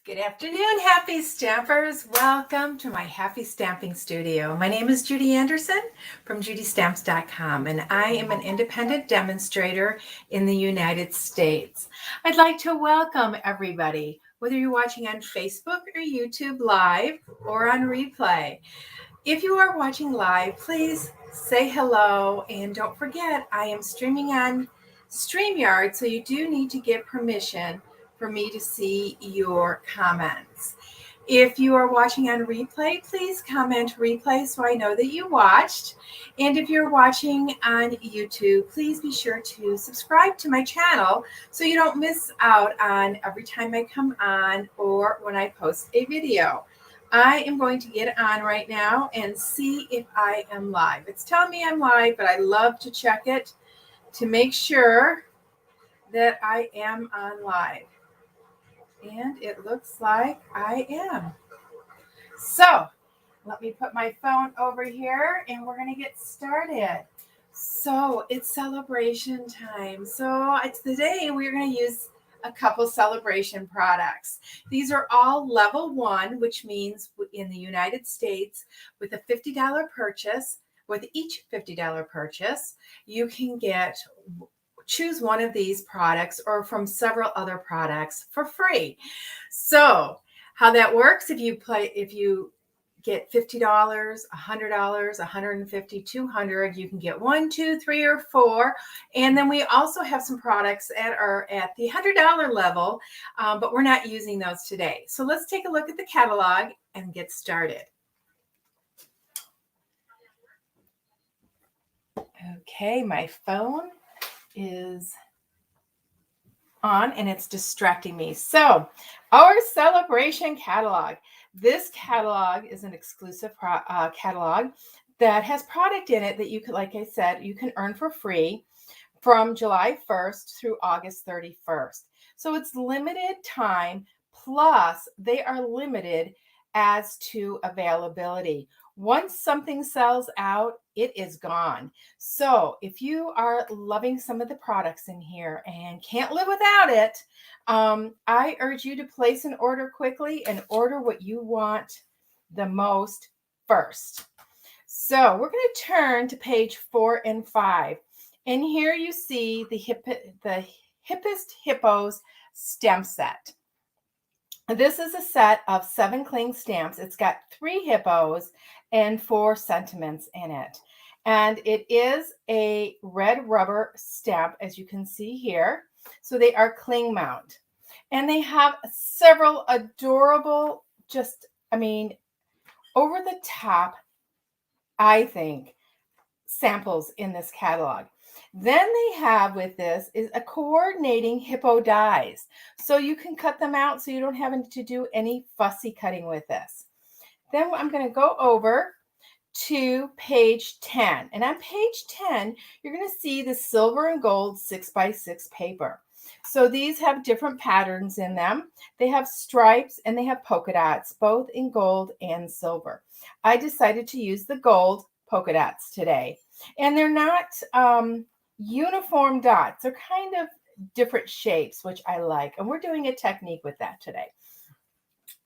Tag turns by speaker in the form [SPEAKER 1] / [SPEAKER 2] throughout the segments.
[SPEAKER 1] Good afternoon, happy stampers. Welcome to my happy stamping studio. My name is Judy Anderson from judystamps.com, and I am an independent demonstrator in the United States. I'd like to welcome everybody, whether you're watching on Facebook or YouTube live or on replay. If you are watching live, please say hello, and don't forget I am streaming on StreamYard, so you do need to get permission for me to see your comments. If you are watching on replay, please comment replay so I know that you watched. And if you're watching on YouTube, please be sure to subscribe to my channel so you don't miss out on every time I come on or when I post a video. I am going to get on right now and see if I am live. It's telling me I'm live, but I love to check it to make sure that I am on live. And it looks like I am. So let me put my phone over here and we're going to get started. So it's celebration time. So it's the day we're going to use a couple celebration products. These are all level 1, which means in the United States with a $50 purchase, with each $50 purchase, you can choose one of these products or from several other products for free. So how that works, if you get $50, $100, $150, $200, you can get 1, 2, 3, or 4. And then we also have some products that are at the $100 level, but we're not using those today. So let's take a look at the catalog and get started. Okay, my phone is on and it's distracting me. So our celebration catalog. This catalog is an exclusive catalog that has product in it that you could, like I said, you can earn for free from July 1st through August 31st. So it's limited time, plus they are limited as to availability. Once something sells out, it is gone. So if you are loving some of the products in here and can't live without it, I urge you to place an order quickly and order what you want the most first. So we're going to turn to page 4 and 5. And here you see the Hippest Hippos stamp set. This is a set of 7 cling stamps. It's got 3 hippos and 4 sentiments in it. And it is a red rubber stamp, as you can see here. So they are cling mount. And they have several adorable, over the top, I think, samples in this catalog. Then they have with this is a coordinating Hippo Dies. So you can cut them out so you don't have to do any fussy cutting with this. Then I'm going to go over to page 10. And on page 10, you're going to see the silver and gold 6x6 paper. So these have different patterns in them. They have stripes and they have polka dots, both in gold and silver. I decided to use the gold polka dots today. And they're not uniform dots. They're kind of different shapes, which I like. And we're doing a technique with that today.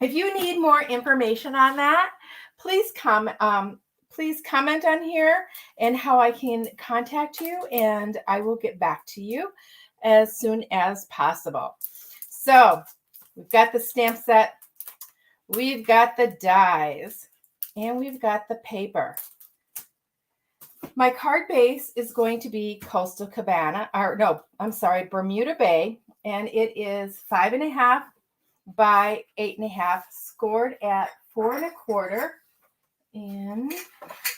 [SPEAKER 1] If you need more information on that, please comment on here and how I can contact you, and I will get back to you as soon as possible. So we've got the stamp set, we've got the dies, and we've got the paper. My card base is going to be Bermuda Bay, and it is 5.5 by 8.5, scored at 4 1/4. And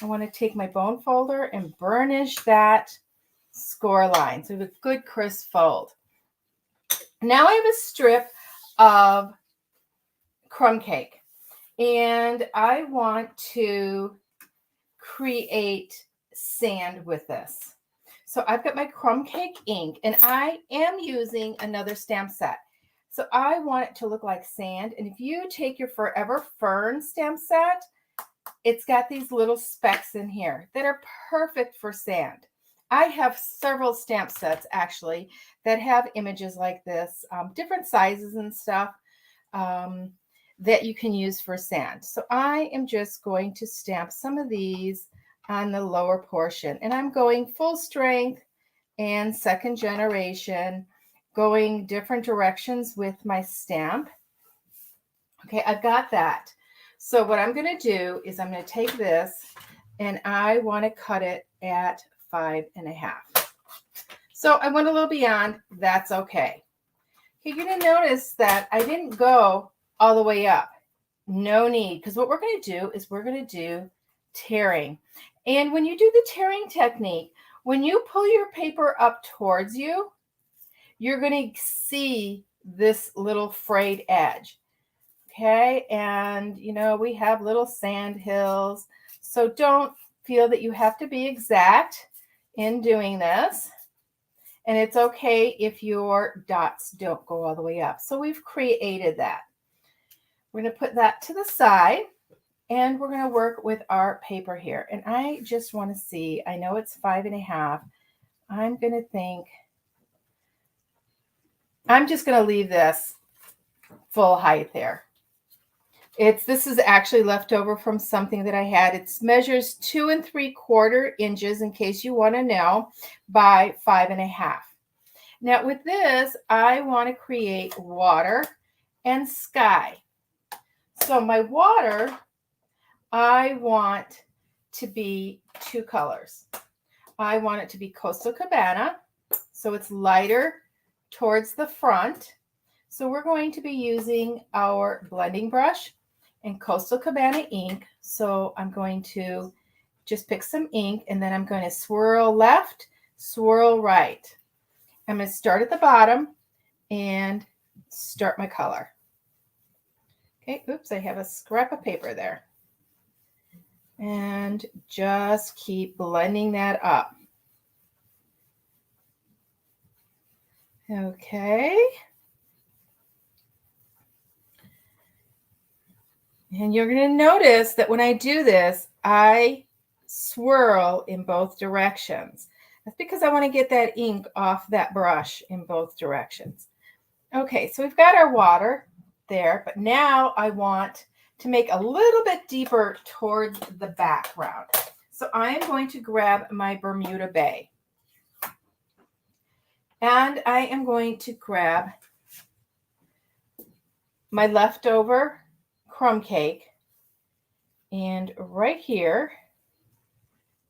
[SPEAKER 1] I want to take my bone folder and burnish that score line. So we have a good crisp fold. Now I have a strip of crumb cake, and I want to create sand with this. So I've got my crumb cake ink, and I am using another stamp set. So I want it to look like sand. And if you take your Forever Fern stamp set, it's got these little specks in here that are perfect for sand. I have several stamp sets actually that have images like this, different sizes and stuff. that you can use for sand. So I am just going to stamp some of these on the lower portion, and I'm going full strength and second generation, going different directions with my stamp. Okay, I've got that. So what I'm going to do is I'm going to take this and I want to cut it at 5.5. So I went a little beyond. That's okay. You're going to notice that I didn't go all the way up. No need, because what we're going to do is we're going to do tearing. And when you do the tearing technique, when you pull your paper up towards you, you're going to see this little frayed edge. Okay, and you know, we have little sand hills, so don't feel that you have to be exact in doing this. And it's okay if your dots don't go all the way up. So we've created that. We're going to put that to the side, and we're going to work with our paper here. And I just want to see, I know it's 5.5. I'm going to think, I'm just going to leave this full height there. This is actually left over from something that I had. It measures 2 3/4 inches, in case you want to know, by 5.5. Now with this, I want to create water and sky. So my water, I want to be 2 colors. I want it to be Coastal Cabana, so it's lighter towards the front. So we're going to be using our blending brush and Coastal Cabana ink. So I'm going to just pick some ink, and then I'm going to swirl left, swirl right. I'm going to start at the bottom and start my color. Okay, oops, I have a scrap of paper there. And just keep blending that up. Okay. And you're going to notice that when I do this, I swirl in both directions. That's because I want to get that ink off that brush in both directions. Okay, so we've got our water there, but now I want to make a little bit deeper towards the background. So I am going to grab my Bermuda Bay. And I am going to grab my leftover crumb cake, and right here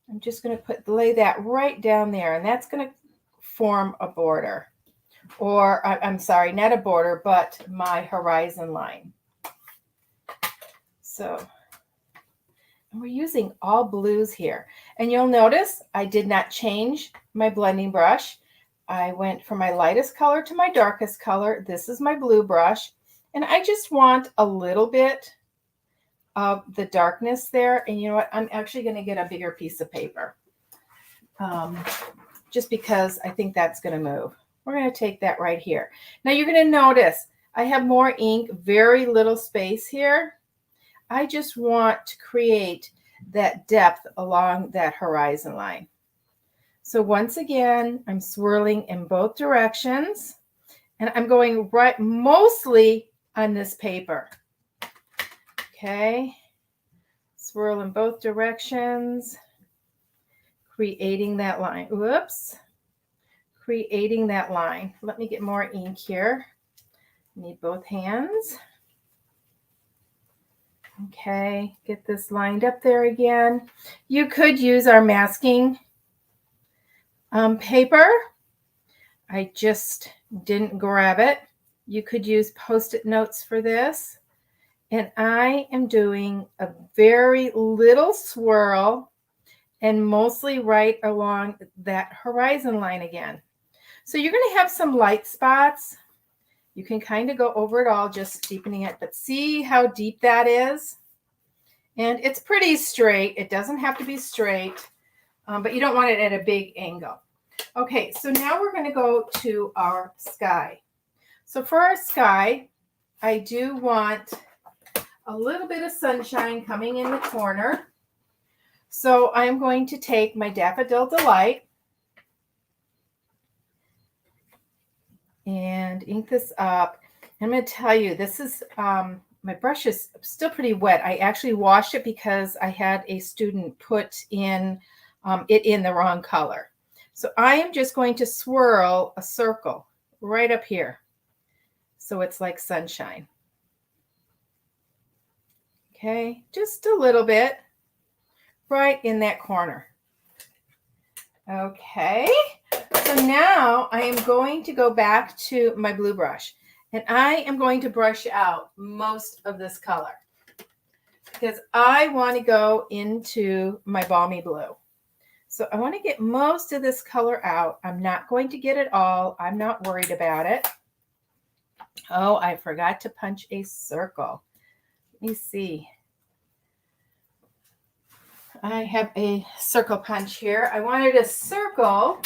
[SPEAKER 1] I'm just going to lay that right down there, and that's going to form a border, or I'm sorry, not a border, but my horizon line. So we're using all blues here, and you'll notice I did not change my blending brush. I went from my lightest color to my darkest color. This is my blue brush. And I just want a little bit of the darkness there. And you know what? I'm actually going to get a bigger piece of paper. Just because I think that's going to move. We're going to take that right here. Now you're going to notice I have more ink, very little space here. I just want to create that depth along that horizon line. So once again, I'm swirling in both directions, and I'm going right mostly on this paper. Okay, swirl in both directions, creating that line. Whoops, creating that line. Let me get more ink here. Need both hands. Okay, get this lined up there again. You could use our masking paper. I just didn't grab it. You could use Post-it notes for this. And I am doing a very little swirl and mostly right along that horizon line again. So you're going to have some light spots. You can kind of go over it all, just deepening it. But see how deep that is? And it's pretty straight. It doesn't have to be straight, but you don't want it at a big angle. Okay, so now we're going to go to our sky. So for our sky, I do want a little bit of sunshine coming in the corner. So I'm going to take my Daffodil Delight and ink this up. I'm going to tell you, this is, my brush is still pretty wet. I actually washed it because I had a student put in it in the wrong color. So I am just going to swirl a circle right up here. So it's like sunshine. Okay, just a little bit right in that corner. Okay, so now I am going to go back to my blue brush, and I am going to brush out most of this color because I want to go into my balmy blue. So I want to get most of this color out. I'm not going to get it all. I'm not worried about it. Oh, I forgot to punch a circle. Let me see. I have a circle punch here. I wanted a circle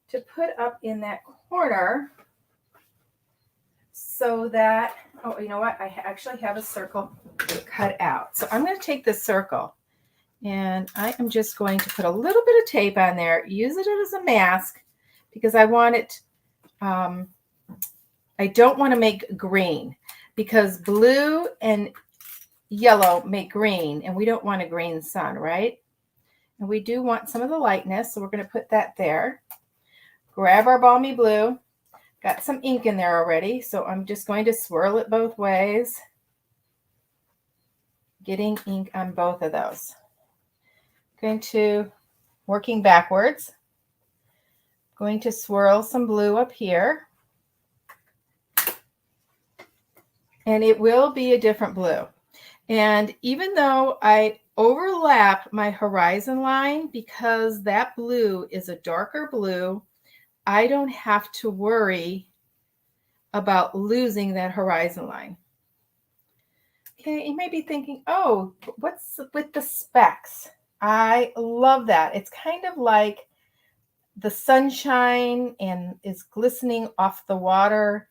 [SPEAKER 1] to put up in that corner so that, oh, you know what? I actually have a circle cut out. So I'm going to take this circle and I am just going to put a little bit of tape on there, use it as a mask because I want it, I don't want to make green because blue and yellow make green and we don't want a green sun, right? And we do want some of the lightness, so we're going to put that there. Grab our balmy blue. Got some ink in there already, so I'm just going to swirl it both ways. Getting ink on both of those. Going to, working backwards. Going to swirl some blue up here. And it will be a different blue. And even though I overlap my horizon line because that blue is a darker blue, I don't have to worry about losing that horizon line. Okay, you may be thinking, oh, what's with the specks? I love that. It's kind of like the sunshine and is glistening off the water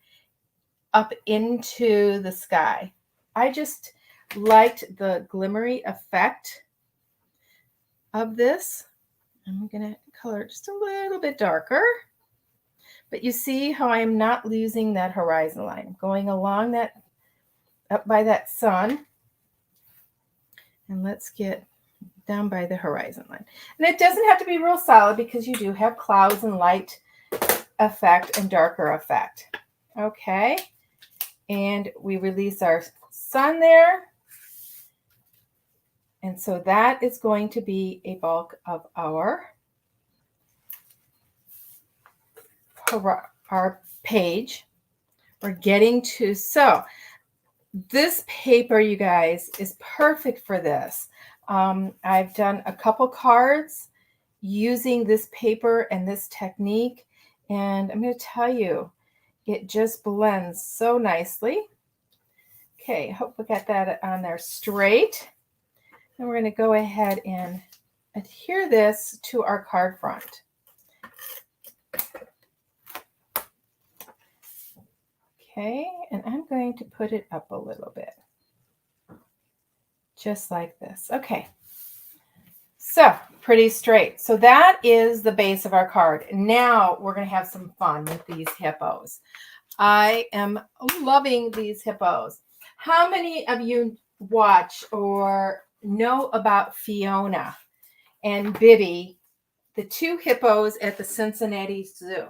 [SPEAKER 1] up into the sky. I just liked the glimmery effect of this. I'm going to color it just a little bit darker. But you see how I am not losing that horizon line. I'm going along that, up by that sun. And let's get down by the horizon line. And it doesn't have to be real solid because you do have clouds and light effect and darker effect. Okay. And we release our sun there. And so that is going to be a bulk of our page. We're getting to, so this paper, you guys, is perfect for this. I've done a couple cards using this paper and this technique, and I'm going to tell you, it just blends so nicely. Okay, hope we got that on there straight. And we're going to go ahead and adhere this to our card front. Okay, and I'm going to put it up a little bit. Just like this. Okay. So, pretty straight. So that is the base of our card. Now we're going to have some fun with these hippos. I am loving these hippos. How many of you watch or know about Fiona and Bibby, the two hippos at the Cincinnati Zoo?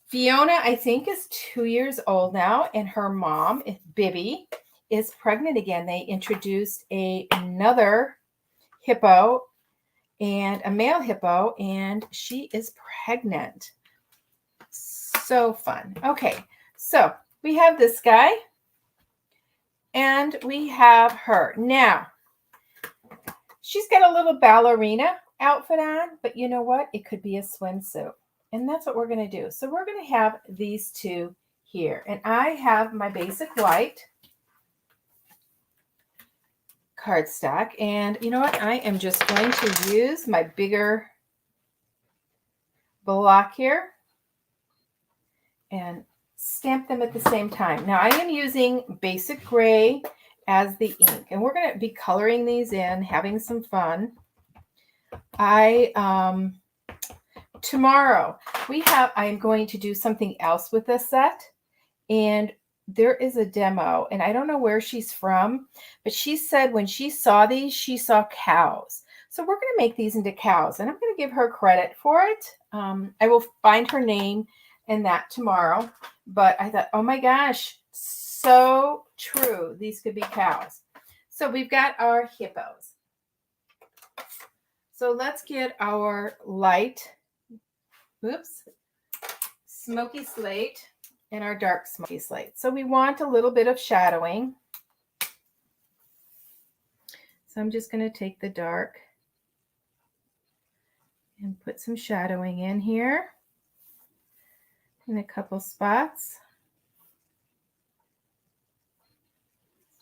[SPEAKER 1] Fiona, I think, is 2 years old now, and her mom, Bibby, is pregnant again. They introduced another hippo and a male hippo, and she is pregnant. So fun. Okay, so we have this guy, and we have her. Now, she's got a little ballerina outfit on, but you know what? It could be a swimsuit. And that's what we're going to do. So we're going to have these two here. And I have my basic white cardstock. And you know what? I am just going to use my bigger block here and stamp them at the same time. Now I am using basic gray as the ink. And we're going to be coloring these in, having some fun. Tomorrow, I am going to do something else with this set, and there is a demo, and I don't know where she's from, but she said when she saw these, she saw cows. So we're going to make these into cows, and I'm going to give her credit for it. I will find her name and that tomorrow, but I thought, oh my gosh, so true. These could be cows. So we've got our hippos. So let's get our light, smoky slate and our dark smoky slate. So we want a little bit of shadowing. So I'm just going to take the dark and put some shadowing in here in a couple spots.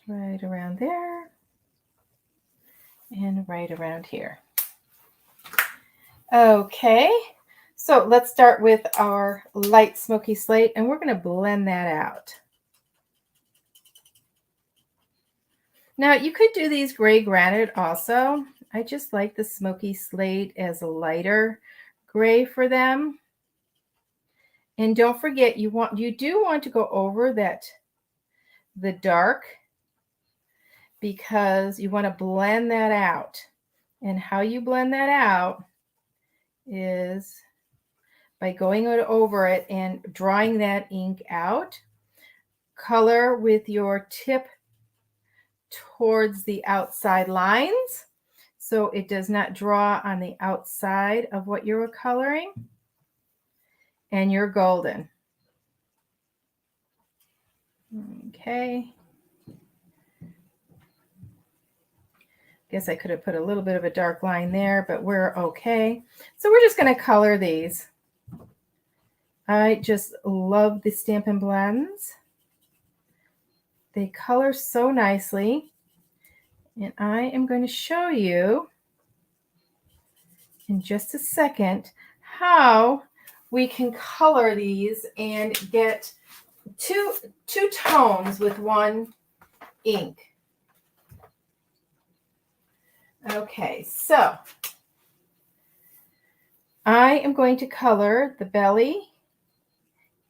[SPEAKER 1] Right around there and right around here. Okay, so let's start with our light smoky slate, and we're going to blend that out. Now you could do these gray granite also. I just like the smoky slate as a lighter gray for them. And don't forget, you do want to go over the dark, because you want to blend that out. And how you blend that out is by going over it and drawing that ink out. Color with your tip towards the outside lines so it does not draw on the outside of what you were coloring. And you're golden. Okay. Guess I could have put a little bit of a dark line there, but we're okay. So we're just going to color these. I just love the Stampin' Blends. They color so nicely. And I am going to show you in just a second how we can color these and get two tones with one ink. Okay, so I am going to color the belly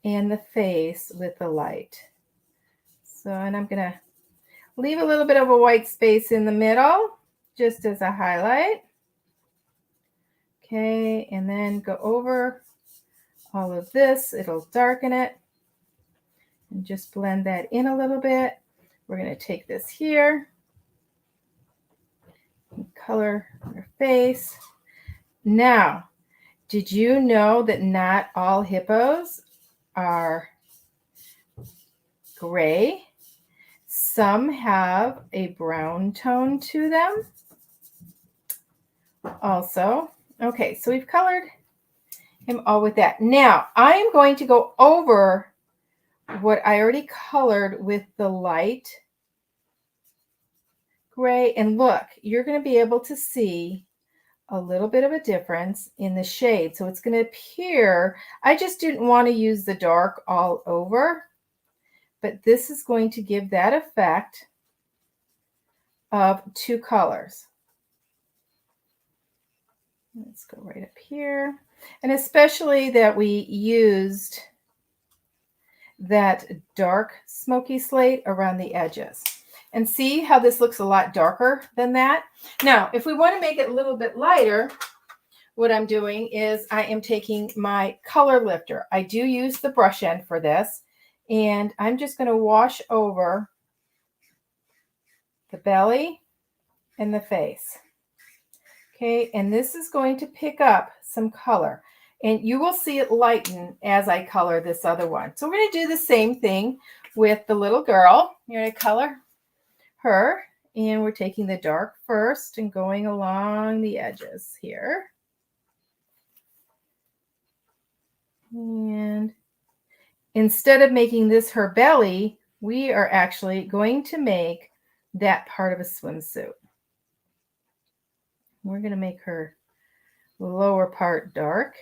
[SPEAKER 1] and the face with the light. So, and I'm going to leave a little bit of a white space in the middle just as a highlight. Okay, and then go over all of this. It'll darken it. And just blend that in a little bit. We're going to take this here. Color your face. Now, did you know that not all hippos are gray? Some have a brown tone to them also. Okay, so we've colored him all with that. Now, I am going to go over what I already colored with the light gray, and look, you're going to be able to see a little bit of a difference in the shade. So it's going to appear, I just didn't want to use the dark all over, but this is going to give that effect of two colors. Let's go right up here. And especially that we used that dark smoky slate around the edges. And see how this looks a lot darker than that? Now, if we want to make it a little bit lighter, what I'm doing is I am taking my color lifter. I do use the brush end for this, and I'm just going to wash over the belly and the face. Okay, and this is going to pick up some color, and you will see it lighten as I color this other one. So we're going to do the same thing with the little girl. You're going to color her, and we're taking the dark first and going along the edges here. And instead of making this her belly, we are actually going to make that part of a swimsuit. We're going to make her lower part dark.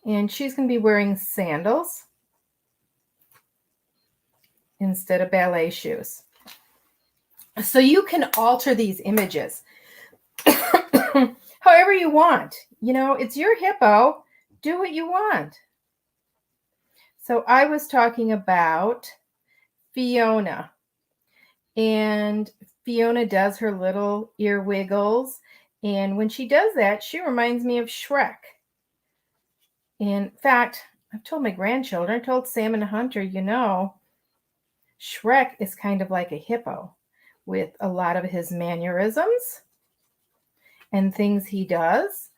[SPEAKER 1] And she's going to be wearing sandals instead of ballet shoes. So you can alter these images however you want. You know, it's your hippo. Do what you want. So I was talking about Fiona, and Fiona does her little ear wiggles. And when she does that, she reminds me of Shrek. In fact, I've told my grandchildren, I told Sam and Hunter, Shrek is kind of like a hippo with a lot of his mannerisms and things he does.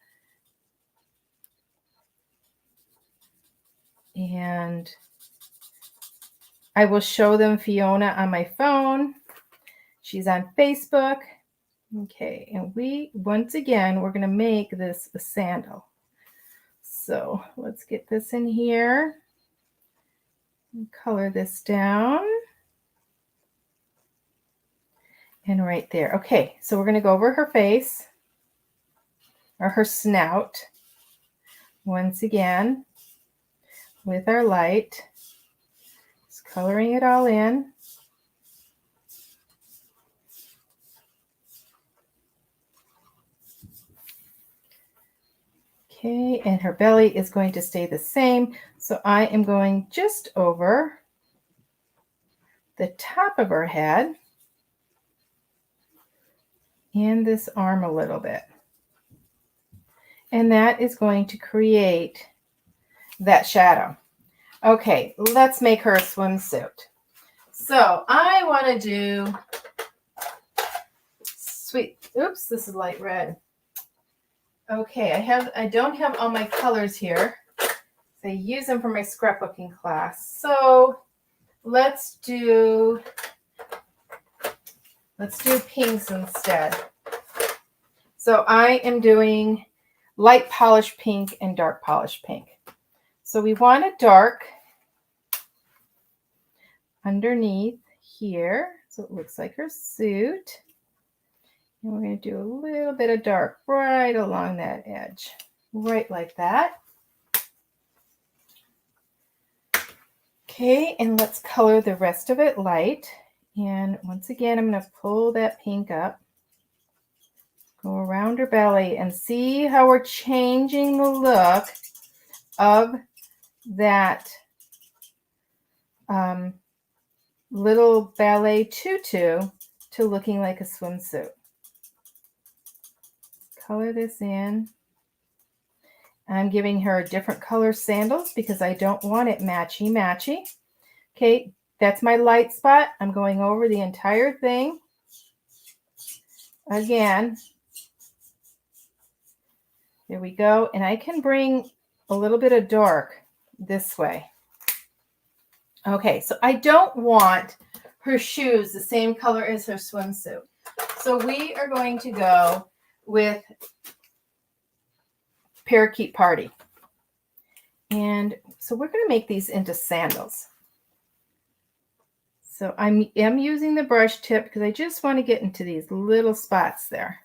[SPEAKER 1] And I will show them Fiona on my phone. She's on Facebook. Okay, and once again, we're going to make this a sandal. So let's get this in here and color this down. And right there. Okay, so we're going to go over her face or her snout once again with our light. Just coloring it all in. Okay, and her belly is going to stay the same. So I am going just over the top of her head and this arm a little bit. And that is going to create that shadow. Okay, let's make her a swimsuit. So I want to do oops, this is light red. Okay, I don't have all my colors here. I use them for my scrapbooking class. So let's do pinks instead. So I am doing light polish pink and dark polish pink. So we want a dark underneath here. So it looks like her suit. And we're going to do a little bit of dark right along that edge. Right like that. Okay, and let's color the rest of it light. And once again, I'm going to pull that pink up. Go around her belly and see how we're changing the look of that little ballet tutu to looking like a swimsuit. Color this in. I'm giving her different color sandals because I don't want it matchy-matchy. Okay, that's my light spot. I'm going over the entire thing. Again, there we go. And I can bring a little bit of dark this way. Okay, so I don't want her shoes the same color as her swimsuit. So we are going to go with Parakeet Party. And so we're going to make these into sandals. So I am using the brush tip because I just want to get into these little spots there.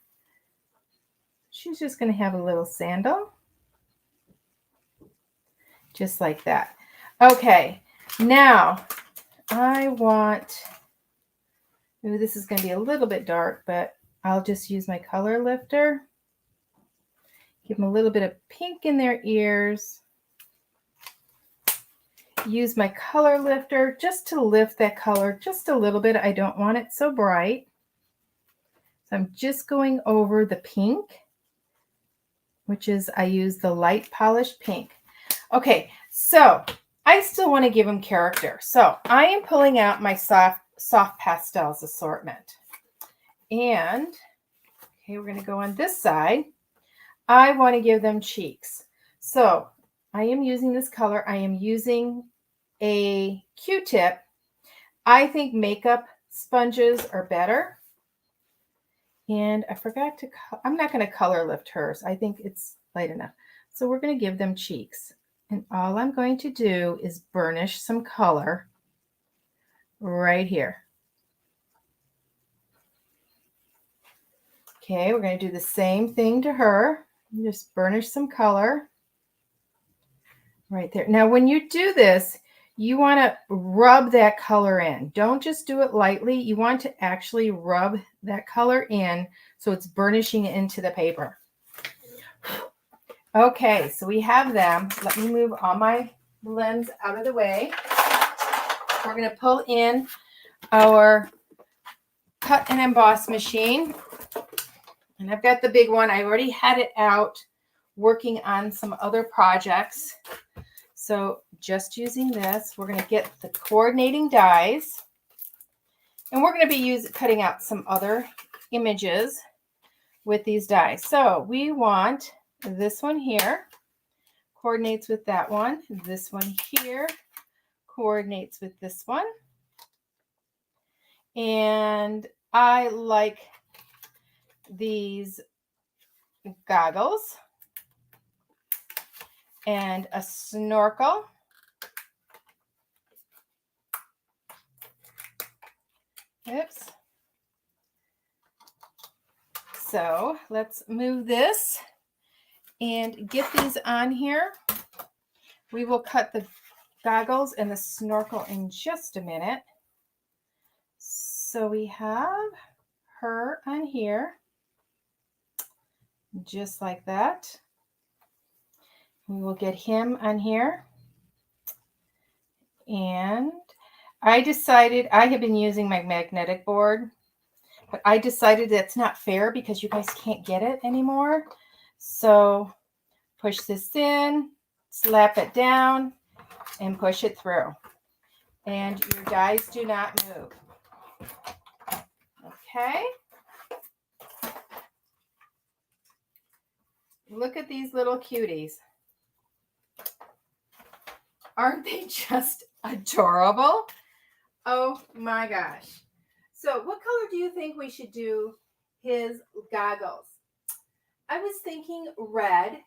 [SPEAKER 1] She's just going to have a little sandal. Just like that. Okay, now I want, ooh, this is going to be a little bit dark, but I'll just use my color lifter. Give them a little bit of pink in their ears. Use my color lifter just to lift that color just a little bit. I don't want it so bright. So I'm just going over the pink, which is I use the light polished pink. Okay, so I still want to give them character. So I am pulling out my soft pastels assortment. And, okay, we're going to go on this side. I want to give them cheeks. So I am using this color. I am using a Q-tip. I think makeup sponges are better. And I forgot to, I'm not going to color lift hers. I think it's light enough. So we're going to give them cheeks. And all I'm going to do is burnish some color right here. Okay, we're going to do the same thing to her. Just burnish some color right there. Now, when you do this, you want to rub that color in. Don't just do it lightly. You want to actually rub that color in so it's burnishing into the paper. Okay, so we have them. Let me move all my blends out of the way. We're going to pull in our cut and emboss machine. And I've got the big one. I already had it out working on some other projects. So just using this, we're going to get the coordinating dies. And we're going to be cutting out some other images with these dies. So we want this one here, coordinates with that one. This one here coordinates with this one. And I like these goggles and a snorkel. Oops. So let's move this and get these on here. We will cut the goggles and the snorkel in just a minute. So we have her on here, just like that. We will get him on here. And I decided, I have been using my magnetic board, but I decided that's not fair because you guys can't get it anymore. So push this in, slap it down, and push it through. And your dies do not move. Okay. Look at these little cuties. Aren't they just adorable? Oh my gosh. So what color do you think we should do his goggles? I was thinking red,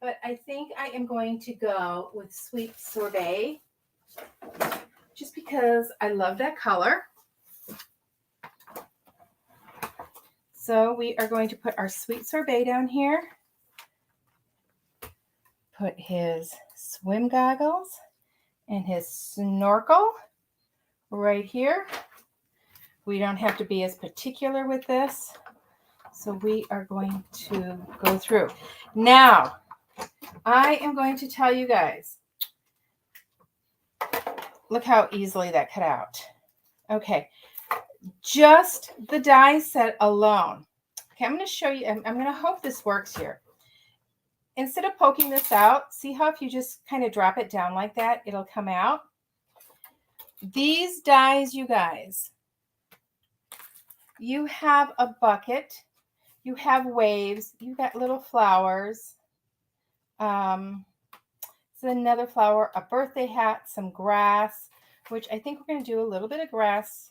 [SPEAKER 1] but I think I am going to go with Sweet Sorbet just because I love that color. So we are going to put our Sweet Sorbet down here. Put his swim goggles and his snorkel right here. We don't have to be as particular with this. So we are going to go through. Now, I am going to tell you guys, look how easily that cut out. Okay, just the die set alone. Okay, I'm going to show you, I'm going to hope this works here. Instead of poking this out, see how if you just kind of drop it down like that, it'll come out. These dies, you guys, you have a bucket, you have waves, you got little flowers. It's another flower, a birthday hat, some grass, which I think we're going to do a little bit of grass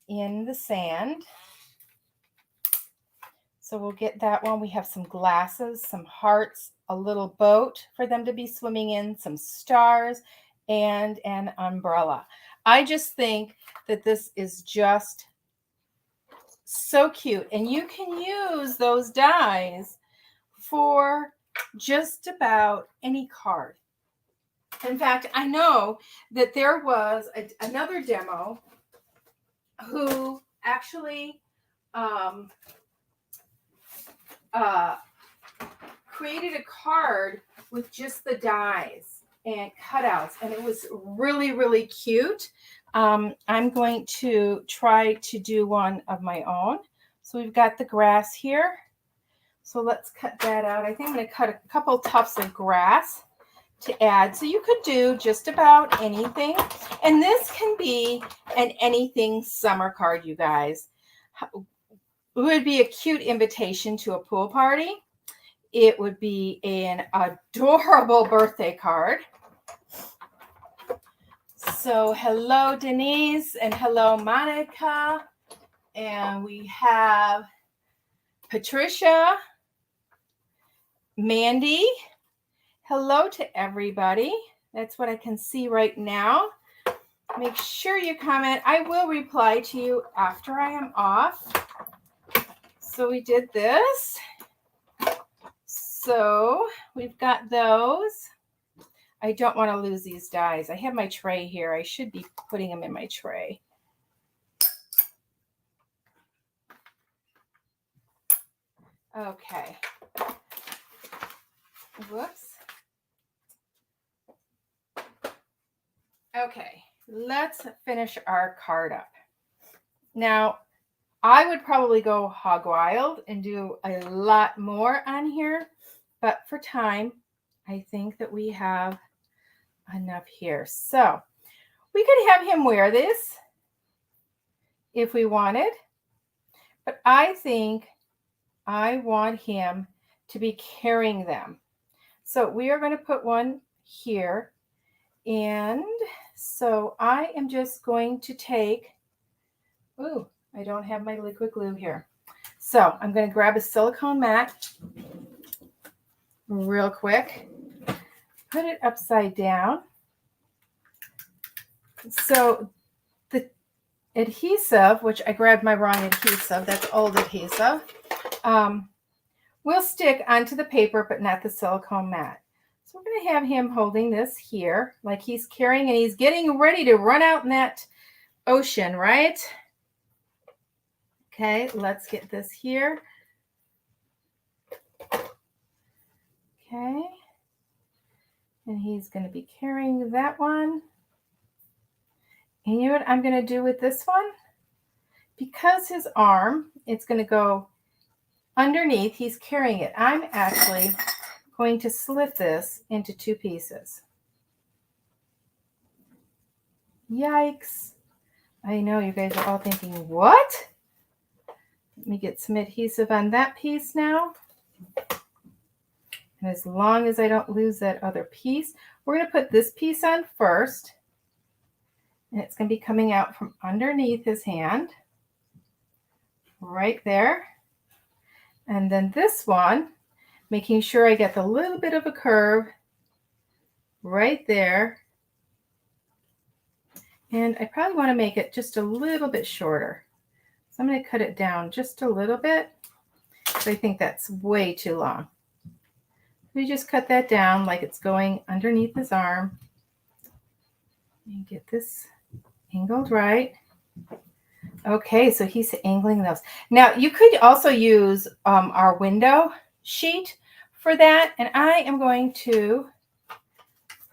[SPEAKER 1] in the sand. So we'll get that one. We have some glasses, some hearts, a little boat for them to be swimming in, some stars, and an umbrella. I just think that this is just so cute. And you can use those dies for just about any card. In fact, I know that there was another demo who actually created a card with just the dies and cutouts, and it was really, really cute. I'm going to try to do one of my own. So we've got the grass here. So let's cut that out. I think I'm going to cut a couple tufts of grass to add. So you could do just about anything. And this can be an anything summer card, you guys. It would be a cute invitation to a pool party. It would be an adorable birthday card. So hello, Denise, and hello, Monica. And we have Patricia, Mandy. Hello to everybody. That's what I can see right now. Make sure you comment. I will reply to you after I am off. So we did this. So we've got those. I don't want to lose these dies. I have my tray here. I should be putting them in my tray. Okay. Whoops. Okay, let's finish our card up. Now, I would probably go hog wild and do a lot more on here, but for time, I think that we have enough here. So we could have him wear this if we wanted, but I think I want him to be carrying them. So we are going to put one here. And so I am just going to take, ooh, I don't have my liquid glue here. So I'm going to grab a silicone mat real quick, put it upside down. So the adhesive, which I grabbed my wrong adhesive, that's old adhesive, will stick onto the paper, but not the silicone mat. So we're going to have him holding this here, like he's carrying, and he's getting ready to run out in that ocean, right? Okay, let's get this here. Okay. And he's going to be carrying that one. And you know what I'm going to do with this one? Because his arm, it's going to go underneath. He's carrying it. I'm actually going to slit this into two pieces. Yikes. I know you guys are all thinking, what? Let me get some adhesive on that piece now. And as long as I don't lose that other piece, we're going to put this piece on first. And it's going to be coming out from underneath his hand. Right there. And then this one, making sure I get the little bit of a curve right there. And I probably want to make it just a little bit shorter. So I'm going to cut it down just a little bit. I think that's way too long. We just cut that down like it's going underneath his arm. And get this angled right. Okay, so he's angling those. Now you could also use our window sheet for that. And I am going to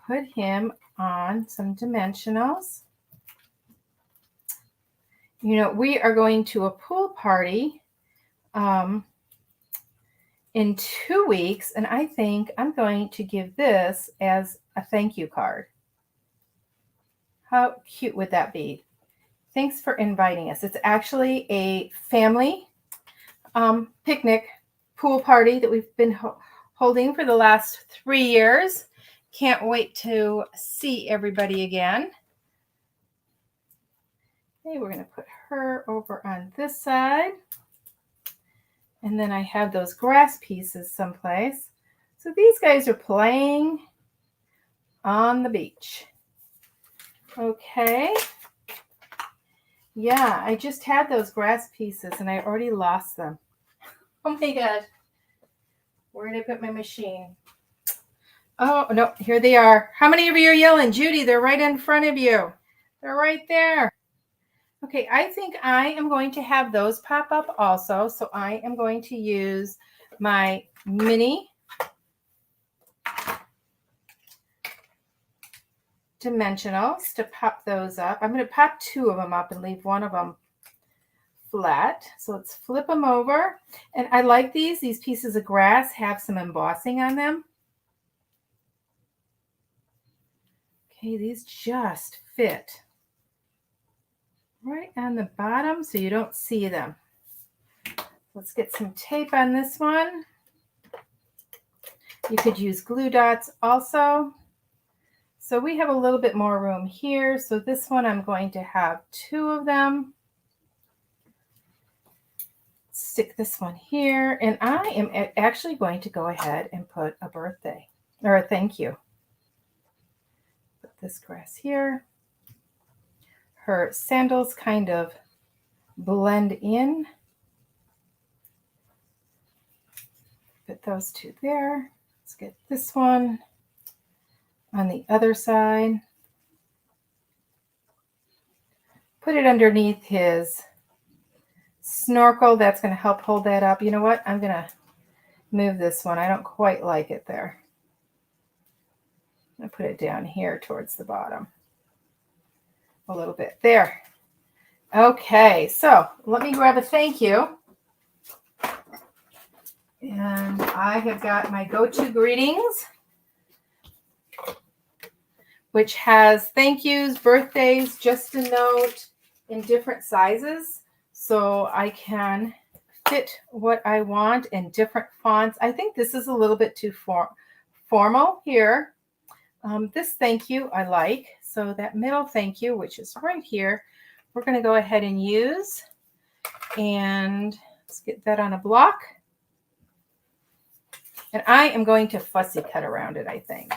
[SPEAKER 1] put him on some dimensionals. You know, we are going to a pool party in 2 weeks, and I think I'm going to give this as a thank you card. How cute would that be? Thanks for inviting us. It's actually a family picnic pool party that we've been holding for the last 3 years. Can't wait to see everybody again. Okay, we're going to put her over on this side. And then I have those grass pieces someplace. So these guys are playing on the beach. Okay. Yeah, I just had those grass pieces and I already lost them. Oh my God. Where did I put my machine? Oh, no, here they are. How many of you are yelling? Judy, they're right in front of you. They're right there. Okay, I think I am going to have those pop up also. So I am going to use my mini dimensionals to pop those up. I'm going to pop 2 of them up and leave one of them flat. So let's flip them over. And I like these. These pieces of grass have some embossing on them. Okay, these just fit right on the bottom so you don't see them. Let's get some tape on this one. You could use glue dots also. So we have a little bit more room here. So this one I'm going to have 2 of them. Stick this one here. And I am actually going to go ahead and put a birthday or a thank you. Put this grass here. Her sandals kind of blend in. Put those 2 there. Let's get this one on the other side. Put it underneath his snorkel. That's going to help hold that up. You know what? I'm going to move this one. I don't quite like it there. I'm going to put it down here towards the bottom. a little bit there. Okay, so let me grab a thank you. And I have got my go-to greetings, which has thank yous, birthdays, just a note in different sizes. So I can fit what I want in different fonts. I think this is a little bit too formal here. This thank you I like. So that middle thank you, which is right here, we're going to go ahead and use. And let's get that on a block. And I am going to fussy cut around it, I think.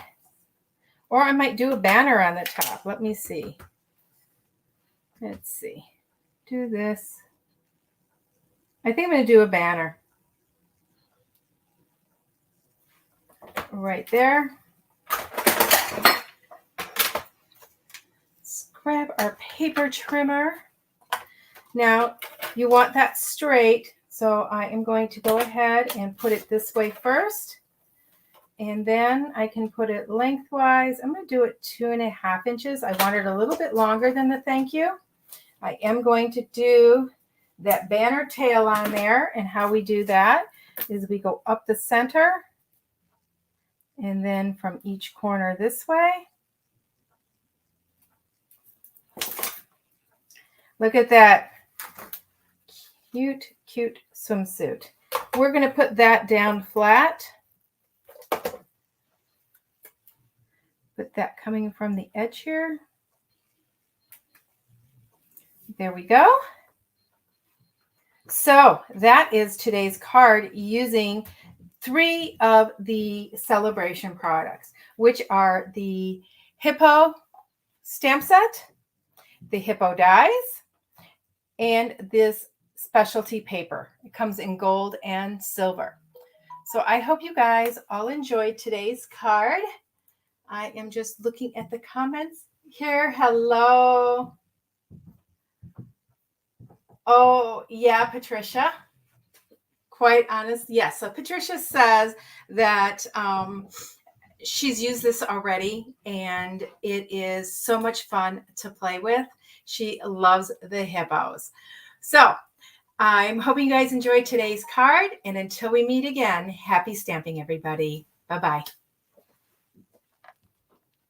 [SPEAKER 1] Or I might do a banner on the top. Let me see. Let's see. Do this. I think I'm going to do a banner. Right there. Let's grab our paper trimmer. Now, you want that straight. So I am going to go ahead and put it this way first. And then I can put it lengthwise. I'm going to do it 2.5 inches. I want it a little bit longer than the thank you. I am going to do that banner tail on there. And how we do that is we go up the center and then from each corner this way. Look at that. Cute, cute swimsuit. We're going to put that down flat. Put that coming from the edge here. There we go. So that is today's card using 3 of the Sale ABration products, which are the Hippo stamp set, the Hippo Dies, and this specialty paper. It comes in gold and silver. So I hope you guys all enjoyed today's card. I am just looking at the comments here. Hello. Oh, yeah, Patricia. Quite honest. Yes. So Patricia says that she's used this already and it is so much fun to play with. She loves the hippos. So I'm hoping you guys enjoyed today's card. And until we meet again, happy stamping, everybody. Bye-bye.